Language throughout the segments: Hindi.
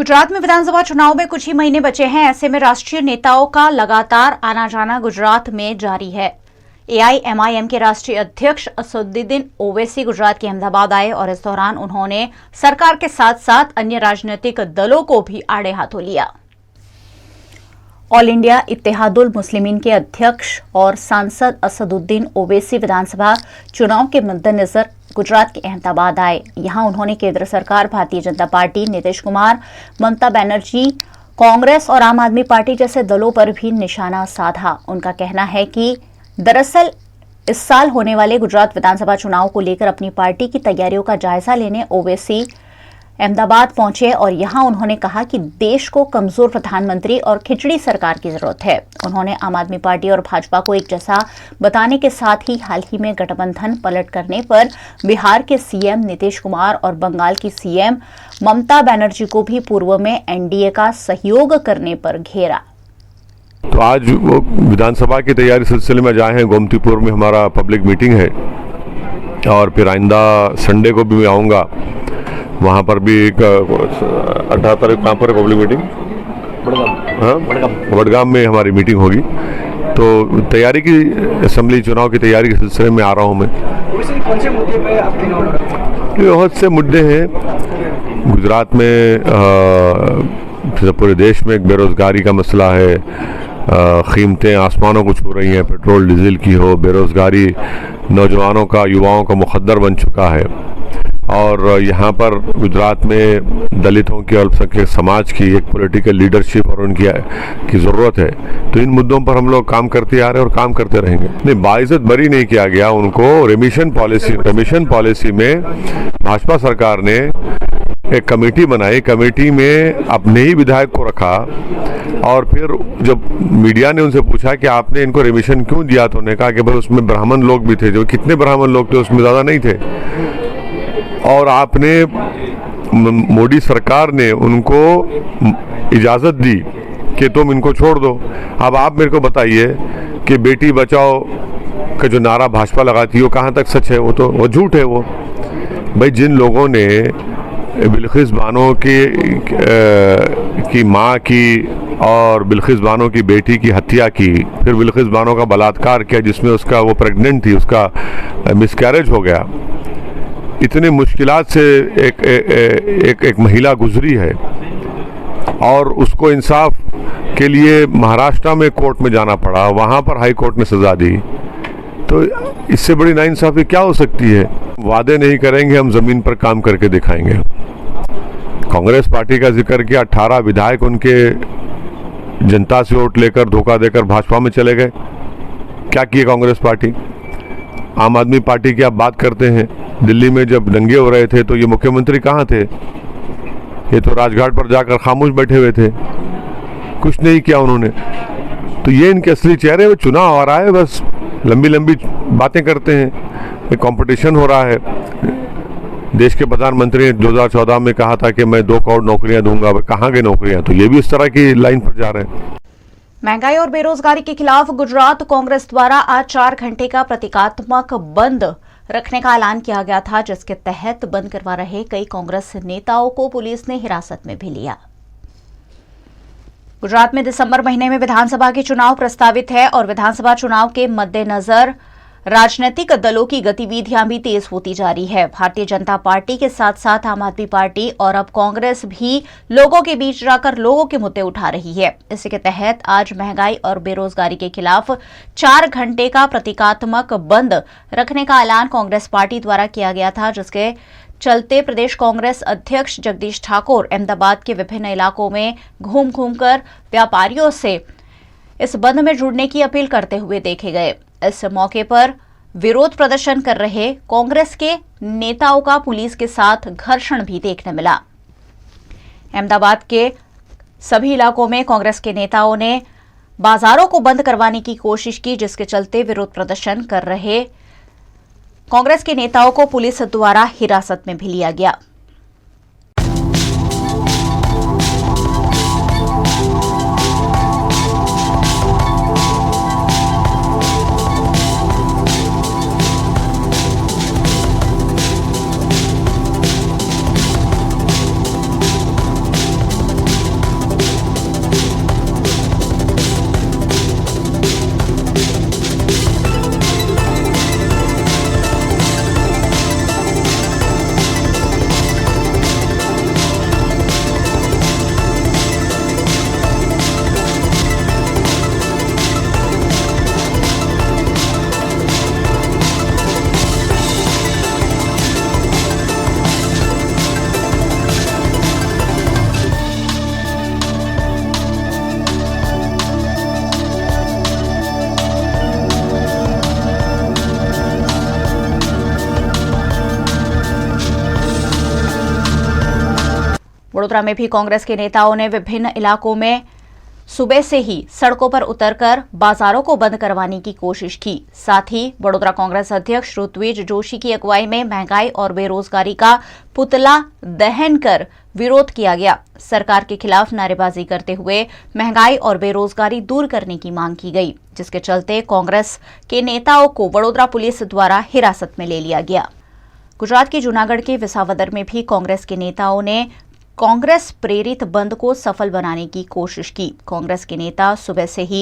गुजरात में विधानसभा चुनाव में कुछ ही महीने बचे हैं। ऐसे में राष्ट्रीय नेताओं का लगातार आना जाना गुजरात में जारी है। एआईएमआईएम के राष्ट्रीय अध्यक्ष असदुद्दीन ओवैसी गुजरात के अहमदाबाद आए और इस दौरान उन्होंने सरकार के साथ साथ अन्य राजनीतिक दलों को भी आड़े हाथों लिया। ऑल इंडिया इत्तेहादुल मुस्लिमीन के अध्यक्ष और सांसद असदुद्दीन ओवैसी विधानसभा चुनाव के मद्देनजर गुजरात के अहमदाबाद आए। यहां उन्होंने केंद्र सरकार, भारतीय जनता पार्टी, नीतीश कुमार, ममता बनर्जी, कांग्रेस और आम आदमी पार्टी जैसे दलों पर भी निशाना साधा। उनका कहना है कि दरअसल इस साल होने वाले गुजरात विधानसभा चुनाव को लेकर अपनी पार्टी की तैयारियों का जायजा लेने ओवैसी अहमदाबाद पहुंचे और यहां उन्होंने कहा कि देश को कमजोर प्रधानमंत्री और खिचड़ी सरकार की जरूरत है। उन्होंने आम आदमी पार्टी और भाजपा को एक जैसा बताने के साथ ही हाल ही में गठबंधन पलट करने पर बिहार के सीएम नीतीश कुमार और बंगाल की सीएम ममता बनर्जी को भी पूर्व में एनडीए का सहयोग करने पर घेरा। तो आज वो विधानसभा की तैयारी सिलसिले में जाए हैं। गोमतीपुर में हमारा पब्लिक मीटिंग है और फिर आइंदा संडे को भी मैं आऊँगा। वहाँ पर भी एक 18 तारीख कहाँ पर पब्लिक मीटिंग वडगाम में हमारी मीटिंग होगी। तो तैयारी की असेंबली चुनाव की तैयारी के सिलसिले में आ रहा हूँ मैं। बहुत से मुद्दे हैं गुजरात में, पूरे देश में एक बेरोजगारी का मसला है। कीमतें आसमानों को छू रही हैं, पेट्रोल डीजल की हो, बेरोजगारी नौजवानों का, युवाओं का मुखद्दर बन चुका है। और यहाँ पर गुजरात में दलितों की, अल्पसंख्यक समाज की एक पॉलिटिकल लीडरशिप और उनकी की ज़रूरत है। तो इन मुद्दों पर हम लोग काम करते आ रहे हैं और काम करते रहेंगे। नहीं, बाइज्जत बरी नहीं किया गया उनको। रेमिशन पॉलिसी में भाजपा सरकार ने एक कमेटी बनाई। कमेटी में अपने ही विधायक को रखा और फिर जब मीडिया ने उनसे पूछा कि आपने इनको रेमिशन क्यों दिया, तो उन्होंने कहा कि भाई उसमें ब्राह्मण लोग भी थे। जो कितने ब्राह्मण लोग थे, उसमें ज़्यादा नहीं थे। और आपने मोदी सरकार ने उनको इजाज़त दी कि तुम इनको छोड़ दो। अब आप मेरे को बताइए कि बेटी बचाओ का जो नारा भाजपा लगाती है वो कहाँ तक सच है? वो झूठ है। वो भाई जिन लोगों ने बिल्किस बानो की माँ की और बिल्किस बानो की बेटी की हत्या की, फिर बिल्किस बानो का बलात्कार किया जिसमें उसका वो प्रेग्नेंट थी, उसका मिसकैरेज हो गया। इतने मुश्किलात से एक महिला गुजरी है और उसको इंसाफ के लिए महाराष्ट्र में कोर्ट में जाना पड़ा। वहाँ पर हाई कोर्ट ने सज़ा दी। तो इससे बड़ी नाइंसाफ़ी क्या हो सकती है? वादे नहीं करेंगे, हम ज़मीन पर काम करके दिखाएंगे। कांग्रेस पार्टी का जिक्र किया। 18 विधायक उनके जनता से वोट लेकर, धोखा देकर भाजपा में चले गए। क्या किए कांग्रेस पार्टी? आम आदमी पार्टी की आप बात करते हैं। दिल्ली में जब दंगे हो रहे थे तो ये मुख्यमंत्री कहाँ थे? ये तो राजघाट पर जाकर खामोश बैठे हुए थे, कुछ नहीं किया उन्होंने। तो ये इनके असली चेहरे। वो चुनाव आ रहा है, बस लंबी लंबी बातें करते हैं। एक कंपटीशन हो रहा है। देश के प्रधानमंत्री ने 2014 में कहा था कि मैं 2 करोड़ नौकरियां दूंगा। कहाँ गई नौकरियां? तो ये भी इस तरह की लाइन पर जा रहे हैं। महंगाई और बेरोजगारी के खिलाफ गुजरात कांग्रेस द्वारा आज 4 घंटे का प्रतीकात्मक बंद रखने का ऐलान किया गया था, जिसके तहत बंद करवा रहे कई कांग्रेस नेताओं को पुलिस ने हिरासत में भी लिया। गुजरात में दिसंबर महीने में विधानसभा के चुनाव प्रस्तावित है और विधानसभा चुनाव के मद्देनजर राजनीतिक दलों की गतिविधियां भी तेज होती जा रही है। भारतीय जनता पार्टी के साथ साथ आम आदमी पार्टी और अब कांग्रेस भी लोगों के बीच जाकर लोगों के मुद्दे उठा रही है। इसी के तहत आज महंगाई और बेरोजगारी के खिलाफ 4 घंटे का प्रतीकात्मक बंद रखने का ऐलान कांग्रेस पार्टी द्वारा किया गया था, जिसके चलते प्रदेश कांग्रेस अध्यक्ष जगदीश ठाकुर अहमदाबाद के विभिन्न इलाकों में घूम घूमकर व्यापारियों से इस बंद में जुड़ने की अपील करते हुए देखे गए। इस मौके पर विरोध प्रदर्शन कर रहे कांग्रेस के नेताओं का पुलिस के साथ घर्षण भी देखने मिला। अहमदाबाद के सभी इलाकों में कांग्रेस के नेताओं ने बाजारों को बंद करवाने की कोशिश की, जिसके चलते विरोध प्रदर्शन कर रहे कांग्रेस के नेताओं को पुलिस द्वारा हिरासत में भी लिया गया। वडोदरा में भी कांग्रेस के नेताओं ने विभिन्न इलाकों में सुबह से ही सड़कों पर उतरकर बाजारों को बंद करवाने की कोशिश की। साथ ही वडोदरा कांग्रेस अध्यक्ष ऋत्विज जोशी की अगुवाई में महंगाई और बेरोजगारी का पुतला दहन कर विरोध किया गया। सरकार के खिलाफ नारेबाजी करते हुए महंगाई और बेरोजगारी दूर करने की मांग की गई, जिसके चलते कांग्रेस के नेताओं को वडोदरा पुलिस द्वारा हिरासत में ले लिया गया। गुजरात के जूनागढ़ के विसावदर में भी कांग्रेस के नेताओं ने कांग्रेस प्रेरित बंद को सफल बनाने की कोशिश की। कांग्रेस के नेता सुबह से ही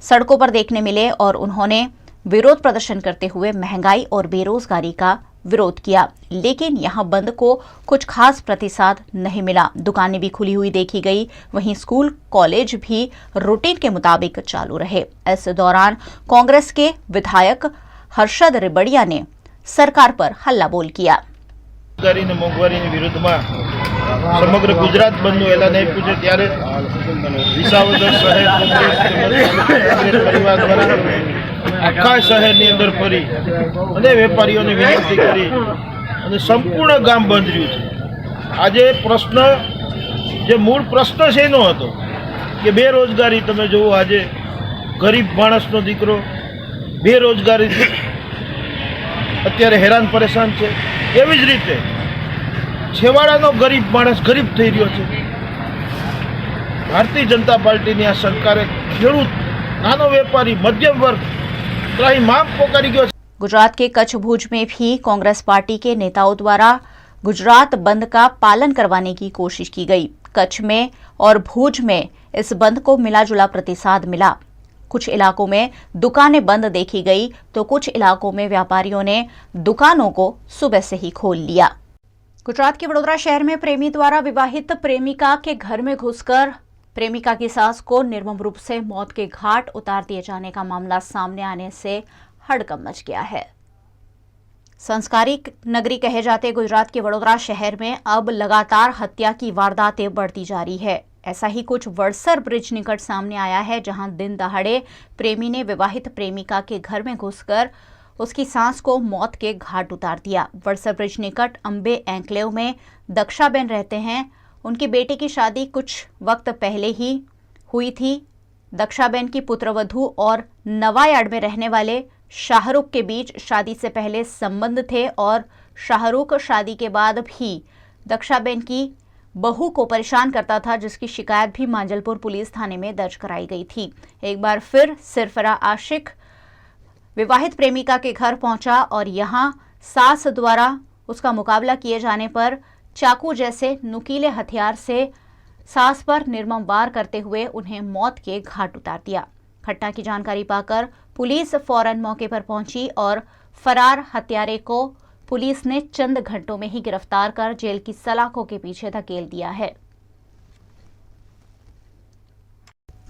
सड़कों पर देखने मिले और उन्होंने विरोध प्रदर्शन करते हुए महंगाई और बेरोजगारी का विरोध किया, लेकिन यहां बंद को कुछ खास प्रतिसाद नहीं मिला। दुकानें भी खुली हुई देखी गई, वहीं स्कूल कॉलेज भी रूटीन के मुताबिक चालू रहे। इस दौरान कांग्रेस के विधायक हर्षद रिबड़िया ने सरकार पर हल्ला बोल किया। मोंघवारी विरुद्ध समग्र गुजरात बंद एलान आप्युं छे त्यारे विसावदर शहर कांग्रेस परिवार द्वारा आखा शहरनी अंदर फरी अने वेपारीओने विनंती करी अने संपूर्ण गाम बंद रह्युं छे। आजे प्रश्न जे मूळ प्रश्न छे एनो हतो के बेरोजगारी तमे जोवो आजे गरीब माणसनो दीकरो बेरोजगारी अत्यारे हैरान परेशान छे। एवी ज रीते छेवाड़ानो गरीब माणस गरीब थई रह्यो छे। भारतीय जनता पार्टीनी आ सरकारे खेडूत नानो वेपारी मध्यम वर्ग ત્રાહી માંગ પોકારી ગયો। गुजरात के कच्छ भुज में भी कांग्रेस पार्टी के नेताओं द्वारा गुजरात बंद का पालन करवाने की कोशिश की गई। कच्छ में और भुज में इस बंद को मिला जुला प्रतिसाद मिला। कुछ इलाकों में दुकानें बंद देखी गई तो कुछ इलाकों में व्यापारियों ने दुकानों को सुबह से ही खोल लिया। गुजरात के वडोदरा शहर में प्रेमी द्वारा विवाहित प्रेमिका के घर में घुसकर प्रेमिका की सास को निर्मम रूप से मौत के घाट उतार दिए जाने का मामला सामने आने से हड़कंप मच गया है। संस्कारिक नगरी कहे जाते गुजरात के वडोदरा शहर में अब लगातार हत्या की वारदातें बढ़ती जा रही है। ऐसा ही कुछ वड़सर ब्रिज निकट सामने आया है, जहां दिन दहाड़े प्रेमी ने विवाहित प्रेमिका के घर में घुसकर उसकी सांस को मौत के घाट उतार दिया। वड़सर ब्रिज निकट अंबे एंक्लेव में दक्षाबेन रहते हैं। उनकी बेटी की शादी कुछ वक्त पहले ही हुई थी। दक्षाबेन की पुत्रवधू और नवायार्ड में रहने वाले शाहरुख के बीच शादी से पहले संबंध थे और शाहरुख शादी के बाद भी दक्षाबेन की बहू को परेशान करता था, जिसकी शिकायत भी मांजलपुर पुलिस थाने में दर्ज कराई गई थी। एक बार फिर सिरफरा आशिक विवाहित प्रेमिका के घर पहुंचा और यहां सास द्वारा उसका मुकाबला किए जाने पर चाकू जैसे नुकीले हथियार से सास पर निर्मम वार करते हुए उन्हें मौत के घाट उतार दिया। घटना की जानकारी पाकर पुलिस फौरन मौके पर पहुंची और फरार हत्यारे को पुलिस ने चंद घंटों में ही गिरफ्तार कर जेल की सलाखों के पीछे धकेल दिया है।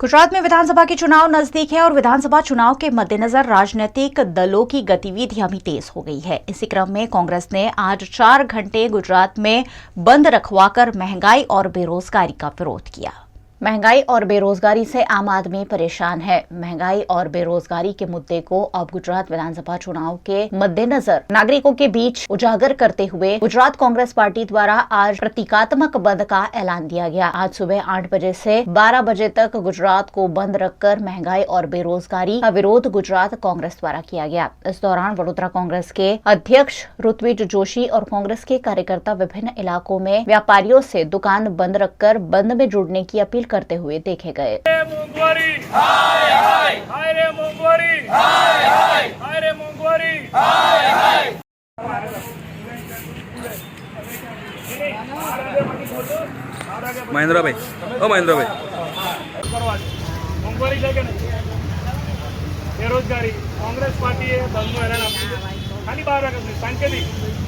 गुजरात में विधानसभा के चुनाव नजदीक है और विधानसभा चुनाव के मद्देनजर राजनीतिक दलों की गतिविधियां भी तेज हो गई है। इसी क्रम में कांग्रेस ने आज 4 घंटे गुजरात में बंद रखवाकर महंगाई और बेरोजगारी का विरोध किया। महंगाई और बेरोजगारी से आम आदमी परेशान है। महंगाई और बेरोजगारी के मुद्दे को अब गुजरात विधानसभा चुनाव के मद्देनजर नागरिकों के बीच उजागर करते हुए गुजरात कांग्रेस पार्टी द्वारा आज प्रतीकात्मक बंद का ऐलान दिया गया। आज सुबह 8 बजे से 12 बजे तक गुजरात को बंद रखकर महंगाई और बेरोजगारी का विरोध गुजरात कांग्रेस द्वारा किया गया। इस दौरान वडोदरा कांग्रेस के अध्यक्ष ऋत्विज जोशी और कांग्रेस के कार्यकर्ता विभिन्न इलाकों में व्यापारियों से दुकान बंद रखकर बंद में जुड़ने की अपील करते हुए देखे गए। महेंद्र भाई, ओ महेंद्र भाई, મોંઘવારી છે કે નહીં? બેરોજગારી કોંગ્રેસ પાર્ટીએ બંધનું એલાન આપ્યું છે ખાલી 12 વાગ્યા સુધી સાંજથી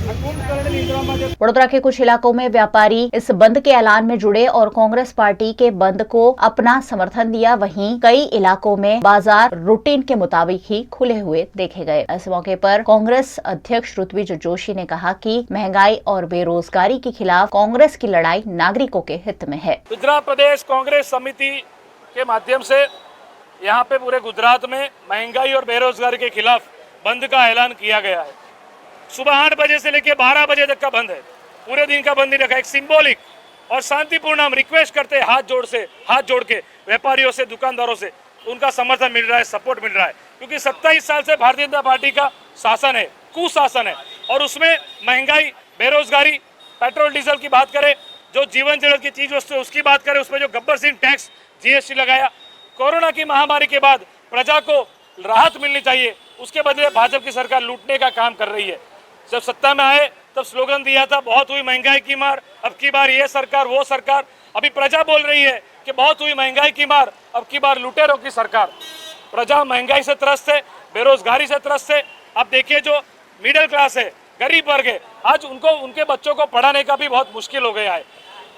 આ કુંભકર્ણની નિંદ્રામાં જે वडोदरा के कुछ इलाकों में व्यापारी इस बंद के ऐलान में जुड़े और कांग्रेस पार्टी के बंद को अपना समर्थन दिया। वहीं कई इलाकों में बाजार रूटीन के मुताबिक ही खुले हुए देखे गए। इस मौके पर कांग्रेस अध्यक्ष ऋत्विज जोशी ने कहा कि महंगाई और बेरोजगारी के खिलाफ कांग्रेस की लड़ाई नागरिकों के हित में है। गुजरात प्रदेश कांग्रेस समिति के माध्यम से यहाँ पे पूरे गुजरात में महंगाई और बेरोजगारी के खिलाफ बंद का ऐलान किया गया है। सुबह 8 बजे से लेकर 12 बजे तक का बंद है। पूरे दिन का बंद नहीं रखा। एक सिंबॉलिक और शांतिपूर्ण हम रिक्वेस्ट करते हैं हाथ जोड़ के व्यापारियों से, दुकानदारों से, उनका समर्थन मिल रहा है, सपोर्ट मिल रहा है, क्योंकि 27 साल से भारतीय जनता पार्टी का शासन है, कुशासन है, और उसमें महंगाई, बेरोजगारी, पेट्रोल डीजल की बात करें, जो जीवन जरूरत की चीज वस्तु उसकी बात करें, उसमें जो गब्बर सिंह टैक्स जीएसटी लगाया, कोरोना की महामारी के बाद प्रजा को राहत मिलनी चाहिए, उसके बदले भाजपा की सरकार लूटने का काम कर रही है। जब सत्ता में आए तब स्लोगन दिया था बहुत हुई महंगाई की मार, अब की बार ये सरकार वो सरकार। अभी प्रजा बोल रही है कि बहुत हुई महंगाई की मार, अब की बार लुटेरों की सरकार। प्रजा महंगाई से त्रस्त है, बेरोजगारी से त्रस्त है। अब देखिए जो मिडिल क्लास है, गरीब वर्ग है, आज उनको, उनके बच्चों को पढ़ाने का भी बहुत मुश्किल हो गया है।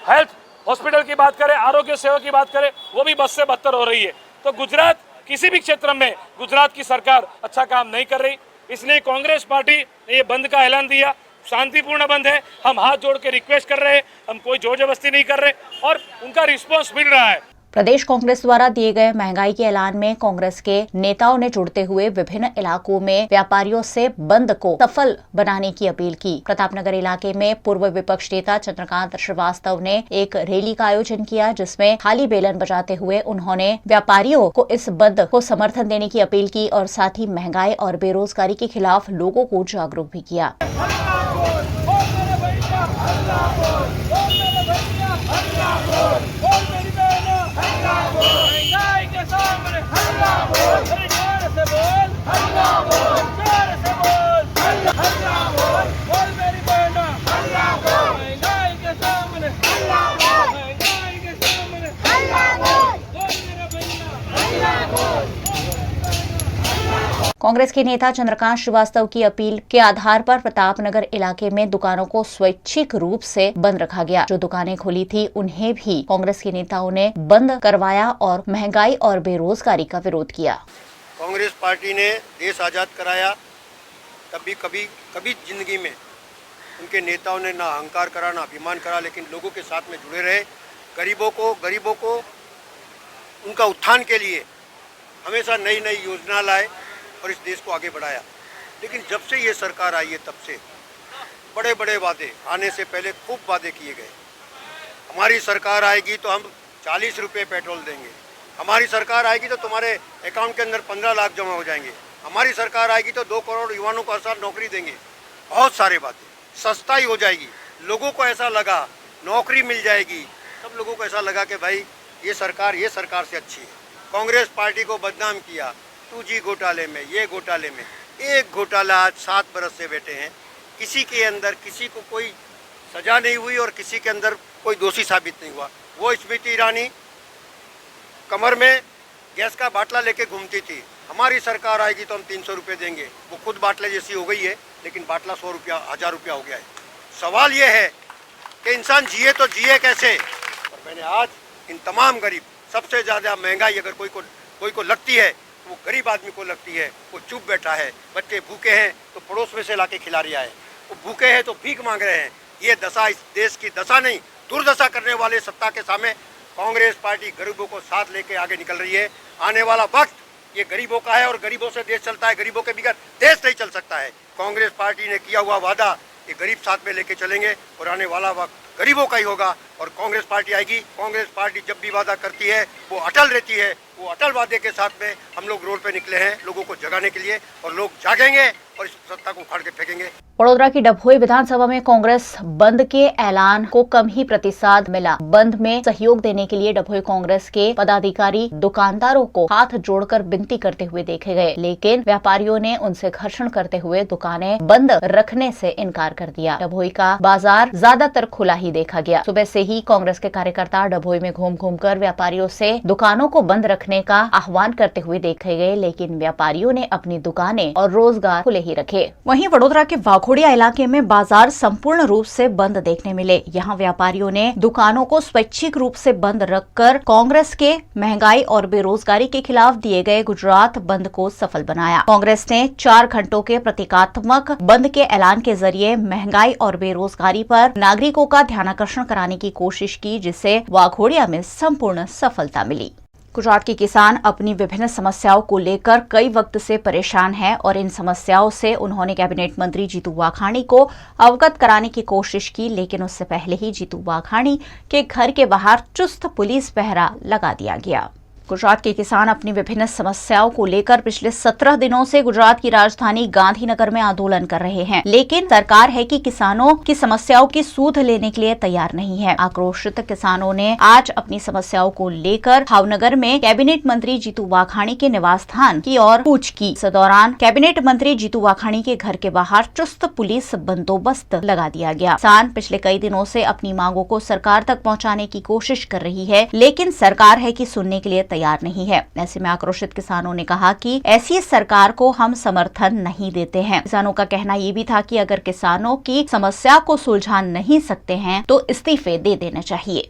हेल्थ हॉस्पिटल की बात करें, आरोग्य सेवा की बात करें, वो भी बद से बदतर हो रही है। तो गुजरात, किसी भी क्षेत्र में गुजरात की सरकार अच्छा काम नहीं कर रही, इसलिए कांग्रेस पार्टी ने ये बंद का ऐलान दिया। शांतिपूर्ण बंद है, हम हाथ जोड़ के रिक्वेस्ट कर रहे हैं, हम कोई जोर जबरदस्ती नहीं कर रहे, और उनका रिस्पॉन्स मिल रहा है। प्रदेश कांग्रेस द्वारा दिए गए महंगाई के ऐलान में कांग्रेस के नेताओं ने जुड़ते हुए विभिन्न इलाकों में व्यापारियों से बंद को सफल बनाने की अपील की। प्रतापनगर इलाके में पूर्व विपक्ष नेता चंद्रकांत श्रीवास्तव ने एक रैली का आयोजन किया, जिसमें खाली बेलन बजाते हुए उन्होंने व्यापारियों को इस बंद को समर्थन देने की अपील की और साथ ही महंगाई और बेरोजगारी के खिलाफ लोगों को जागरूक भी किया। कांग्रेस के नेता चंद्रकांत श्रीवास्तव की अपील के आधार पर प्रतापनगर इलाके में दुकानों को स्वैच्छिक रूप से बंद रखा गया। जो दुकानें खुली थी उन्हें भी कांग्रेस के नेताओं ने बंद करवाया और महंगाई और बेरोजगारी का विरोध किया। कांग्रेस पार्टी ने देश आज़ाद कराया, तभी कभी जिंदगी में उनके नेताओं ने ना अहंकार करा ना अभिमान करा, लेकिन लोगों के साथ में जुड़े रहे। गरीबों को उनका उत्थान के लिए हमेशा नई नई योजना लाए और इस देश को आगे बढ़ाया। लेकिन जब से ये सरकार आई है तब से बड़े बड़े वादे, आने से पहले खूब वादे किए गए। हमारी सरकार आएगी तो हम 40 रुपये पेट्रोल देंगे, हमारी सरकार आएगी तो तुम्हारे अकाउंट के अंदर 15 लाख जमा हो जाएंगे, हमारी सरकार आएगी तो 2 करोड़ युवाओं को हर साल नौकरी देंगे। बहुत सारे बातें, सस्ताई हो जाएगी। लोगों को ऐसा लगा नौकरी मिल जाएगी, सब लोगों को ऐसा लगा कि भाई ये सरकार से अच्छी है। कांग्रेस पार्टी को बदनाम किया 2G घोटाले में, ये घोटाले में। एक घोटाला आज 7 बरस से बैठे हैं, किसी के अंदर किसी को कोई सजा नहीं हुई और किसी के अंदर कोई दोषी साबित नहीं हुआ। वो स्मृति ईरानी कमर में गैस का बाटला लेके घूमती थी, हमारी सरकार आएगी तो हम 300 रुपये देंगे। वो खुद बाटले जैसी हो गई है, लेकिन बाटला 100 रुपया 1000 रुपया हो गया है। सवाल ये है कि इंसान जिए तो जिए कैसे। और मैंने आज इन तमाम गरीब, सबसे ज़्यादा महंगाई अगर कोई को लगती है वो गरीब आदमी को लगती है। वो चुप बैठा है, बच्चे भूखे हैं तो पड़ोस में से लाके खिला रिया है, वो भूखे हैं तो भीख मांग रहे हैं। ये दशा इस देश की दशा नहीं, दुर्दशा करने वाले सत्ता के सामने कांग्रेस पार्टी गरीबों को साथ लेके आगे निकल रही है। आने वाला वक्त ये गरीबों का है और गरीबों से देश चलता है, गरीबों के बगैर देश नहीं चल सकता है। कांग्रेस पार्टी ने किया हुआ वादा ये गरीब साथ में लेके चलेंगे और आने वाला वक्त गरीबों का ही होगा और कांग्रेस पार्टी आएगी। कांग्रेस पार्टी जब भी वादा करती है वो अटल रहती है। वो अटल वादे के साथ में हम लोग रोड पे निकले हैं लोगों को जगाने के लिए, और लोग जागेंगे और इस सत्ता को उखाड़ के फेंकेंगे। वडोदरा की डभोई विधानसभा में कांग्रेस बंद के ऐलान को कम ही प्रतिसाद मिला। बंद में सहयोग देने के लिए डभोई कांग्रेस के पदाधिकारी दुकानदारों को हाथ जोड़कर विनती करते हुए देखे गए, लेकिन व्यापारियों ने उनसे घर्षण करते हुए दुकानें बंद रखने से इनकार कर दिया। डभोई का बाजार ज्यादातर खुला ही देखा गया। सुबह से ही कांग्रेस के कार्यकर्ता डभोई में घूम कर व्यापारियों से दुकानों को बंद रखने का आह्वान करते हुए देखे गए, लेकिन व्यापारियों ने अपनी दुकानें और रोजगार खुले ही रखे। वहीं वडोदरा के वाघोड़िया इलाके में बाजार संपूर्ण रूप से बंद देखने मिले। यहाँ व्यापारियों ने दुकानों को स्वैच्छिक रूप से बंद रखकर कांग्रेस के महंगाई और बेरोजगारी के खिलाफ दिए गए गुजरात बंद को सफल बनाया। कांग्रेस ने 4 घंटों के प्रतीकात्मक बंद के ऐलान के जरिए महंगाई और बेरोजगारी पर नागरिकों का ध्यानाकर्षण कराने की कोशिश की, जिससे वाघोड़िया में संपूर्ण सफलता मिली। गुजरात के किसान अपनी विभिन्न समस्याओं को लेकर कई वक्त से परेशान हैं और इन समस्याओं से उन्होंने कैबिनेट मंत्री जीतू वाघाणी को अवगत कराने की कोशिश की, लेकिन उससे पहले ही जीतू वाघाणी के घर के बाहर चुस्त पुलिस पहरा लगा दिया गया। गुजरात के किसान अपनी विभिन्न समस्याओं को लेकर पिछले 17 दिनों से गुजरात की राजधानी गांधीनगर में आंदोलन कर रहे हैं, लेकिन सरकार है कि किसानों की समस्याओं की सूध लेने के लिए तैयार नहीं है। आक्रोशित किसानों ने आज अपनी समस्याओं को लेकर भावनगर में कैबिनेट मंत्री जीतू वाघाणी के निवास स्थान की ओर कूच की। इस दौरान कैबिनेट मंत्री जीतू वाघाणी के घर के बाहर चुस्त पुलिस बंदोबस्त लगा दिया गया। किसान पिछले कई दिनों से अपनी मांगों को सरकार तक पहुँचाने की कोशिश कर रही है, लेकिन सरकार है कि सुनने के लिए तैयार नहीं है। ऐसे में आक्रोशित किसानों ने कहा कि ऐसी सरकार को हम समर्थन नहीं देते हैं। किसानों का कहना ये भी था कि अगर किसानों की समस्या को सुलझा नहीं सकते हैं तो इस्तीफे दे देने चाहिए।